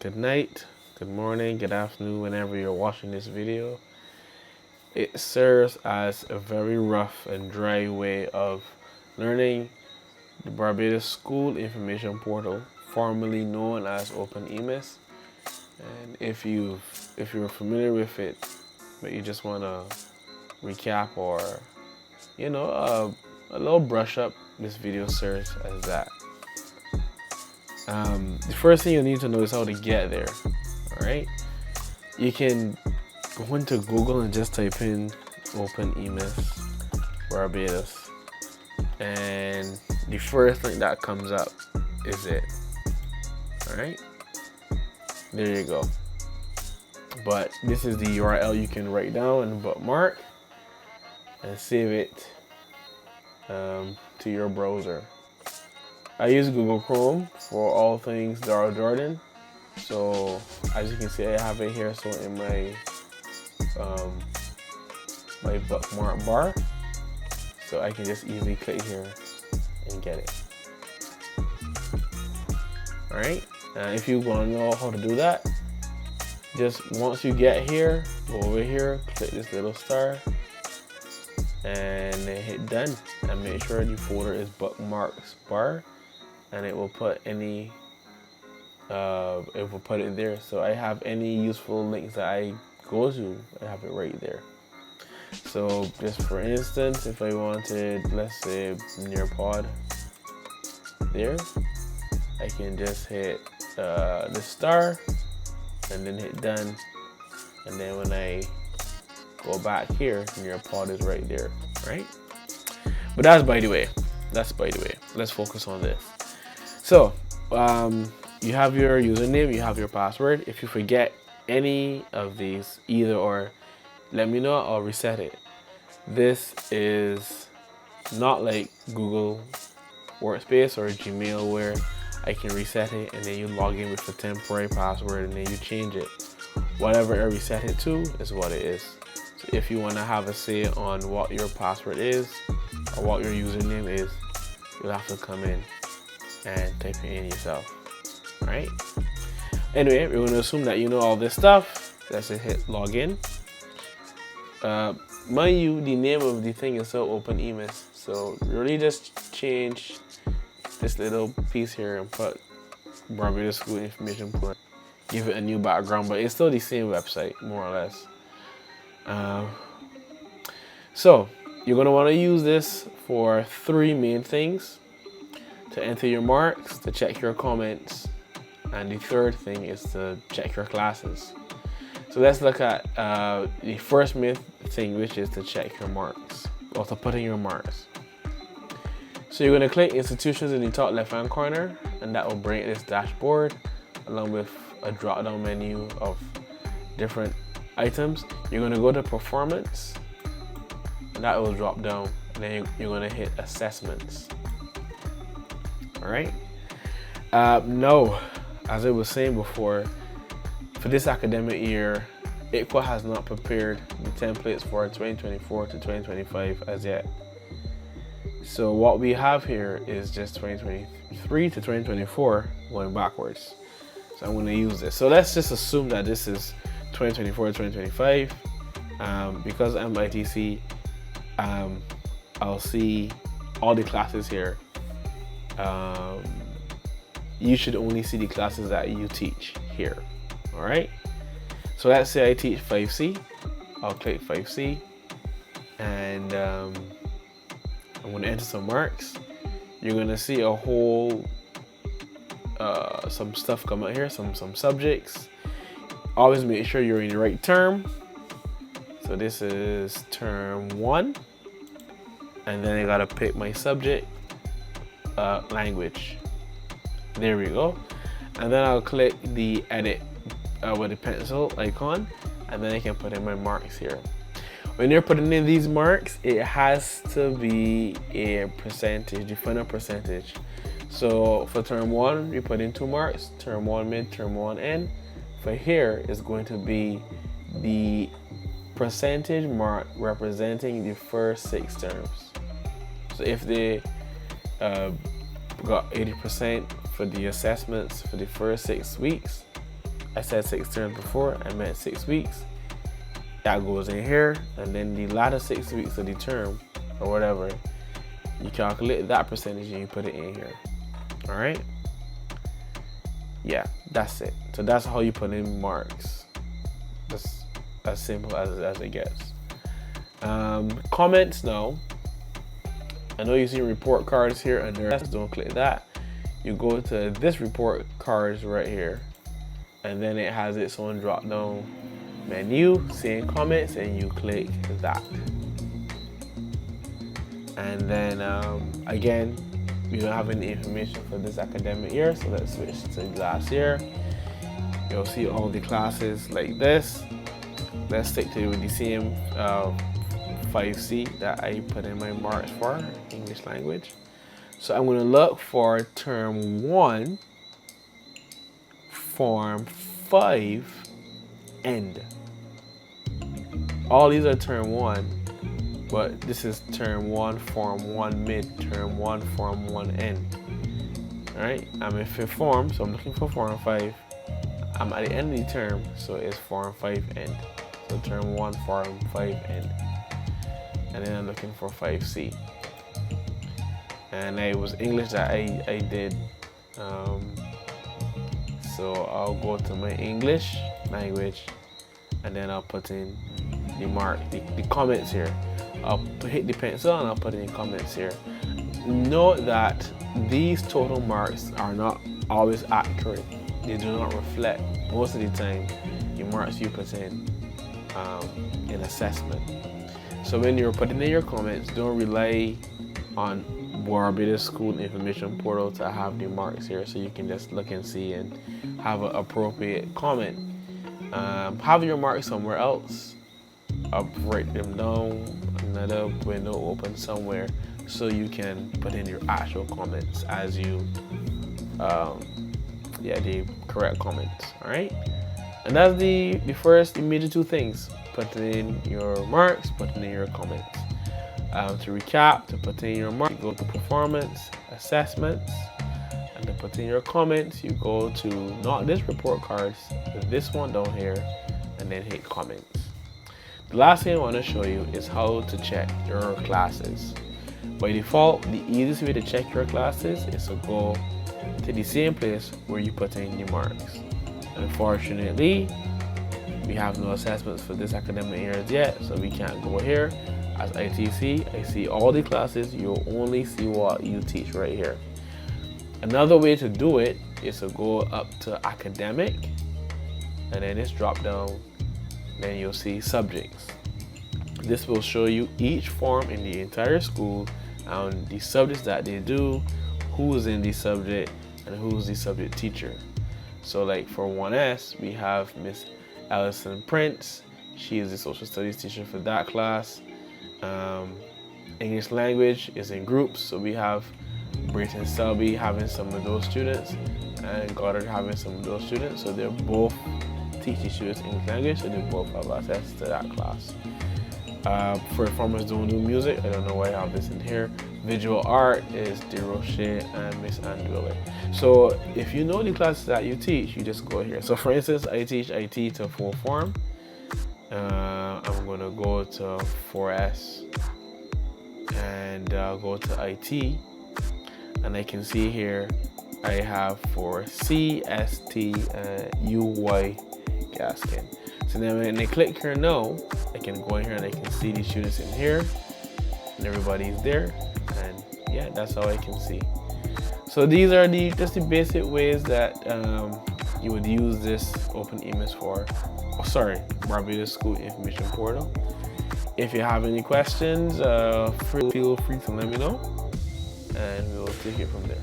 good night, good morning, good afternoon, whenever you're watching this video. It serves as a very rough and dry way of learning the Barbados School Information Portal, formerly known as OpenEMIS. And if you're familiar with it, but you just want to recap or a little brush up, this video serves as that. The first thing you need to know is how to get there. All right, you can go into Google and just type in OpenEMIS Barbados, and the first thing that comes up is it. All right, there you go. But this is the URL you can write down and bookmark and save it to your browser. I use Google Chrome for all things Dara Jordan. So as you can see, I have it here. So in my my bookmark bar, so I can just easily click here and get it. All right. If you want to know how to do that, just once you get here, go over here, click this little star, and then hit done. And make sure the folder is bookmarks bar, and it will put any it will put it there. So I have any useful links that I go to, I have it right there. So just for instance, if I wanted, let's say, Nearpod there, I can just hit the star and then hit done, and then when I go back here, Nearpod is right there, right? But that's by the way. Let's focus on this. So you have your username, you have your password. If you forget any of these, either or, let me know, I'll reset it. This is not like Google Workspace or Gmail where I can reset it and then you log in with a temporary password and then you change it. Whatever I reset it to is what it is. So if you want to have a say on what your password is or what your username is, you'll have to come in and type it in yourself. All right. Anyway, we're going to assume that you know all this stuff. Let's hit login. Mind you, the name of the thing is still OpenEMIS. So really just change this little piece here and put Barbados School Information Portal. Give it a new background, but it's still the same website, more or less. So you're going to want to use this for three main things: to enter your marks, to check your comments, and the third thing is to check your classes. So let's look at the first main thing, which is to check your marks, or to put in your marks. So you're going to click institutions in the top left hand corner, and that will bring this dashboard along with a drop down menu of different items. You're going to go to performance, and that will drop down, and then you're going to hit assessments. All right. No, as I was saying before, for this academic year, ICWA has not prepared the templates for 2024 to 2025 as yet. So what we have here is just 2023 to 2024 going backwards. So I'm going to use this. So let's just assume that this is 2024 to 2025. Because I'm ITC, I'll see all the classes here. You should only see the classes that you teach here. All right. So let's say I teach 5C. I'll click 5C, and I'm going to enter some marks. You're going to see a whole some stuff come out here, some subjects. Always make sure you're in the right term. So this is term 1, and then I gotta pick my subject, language. There we go. And then I'll click the edit with the pencil icon, and then I can put in my marks here. When you're putting in these marks, it has to be a percentage, the final percentage. So for term 1, we put in 2 marks, term 1 mid, term 1 end. For here is going to be the percentage mark representing the first 6 terms. So if they got 80% for the assessments for the first 6 weeks, I said 6 terms before, I meant 6 weeks. That goes in here, and then the latter 6 weeks of the term, or whatever, you calculate that percentage and you put it in here. All right? Yeah, that's it. So that's how you put in marks. That's as simple as it gets. Comments now. I know you see report cards here under. Don't click that. You go to this report cards right here, and then it has its own drop down menu saying comments, and you click that. And then again, we don't have any information for this academic year, so let's switch to last year. You'll see all the classes like this. Let's stick to the same 5C that I put in my marks for English language. So I'm going to look for term 1, form 5, end. All these are term 1, but this is term 1, form 1, mid, term 1, form 1, end. Alright, I'm in 5th form, so I'm looking for form 5. I'm at the end of the term, so it's form 5, end. So term 1, form 5, end. And then I'm looking for 5C. And it was English that I did. So I'll go to my English language, and then I'll put in the mark, the comments here. I'll hit the pencil and I'll put in comments here. Note that these total marks are not always accurate. They do not reflect most of the time the marks you put in assessment. So when you're putting in your comments, don't rely on Barbados School Information Portal to have the marks here, so you can just look and see and have an appropriate comment. Have your marks somewhere else. Write them down, another window open somewhere, so you can put in your actual comments as you, the correct comments. All right, and that's the major 2 things: putting in your marks, putting in your comments. To recap, to put in your mark, go to performance, assessments, and to put in your comments, you go to not this report cards, but this one down here, and then hit comments. The last thing I want to show you is how to check your classes. By default, the easiest way to check your classes is to go to the same place where you put in your marks. Unfortunately, we have no assessments for this academic year yet, so we can't go here. As ITC, I see all the classes. You'll only see what you teach right here. Another way to do it is to go up to academic, and then it's drop down. Then you'll see subjects. This will show you each form in the entire school and the subjects that they do, who's in the subject, and who's the subject teacher. So like for 1S, we have Miss Allison Prince. She is the social studies teacher for that class. English language is in groups, so we have Brayton Selby having some of those students and Goddard having some of those students. So they're both teaching students English language, so they both have access to that class. For performers doing new music, I don't know why I have this in here. Visual art is DeRoche and Miss Andwiller. So if you know the classes that you teach, you just go here. So for instance, I teach IT to 4 form. I'm going to go to 4S and go to IT, and I can see here I have for C, ST, UY Gaskin. So then when I click here now, I can go in here and I can see the students in here and everybody's there, and yeah, that's how I can see. So these are just the basic ways that you would use this Open EMIS for. Barbados School Information Portal. If you have any questions, feel free to let me know, and we'll take it from there.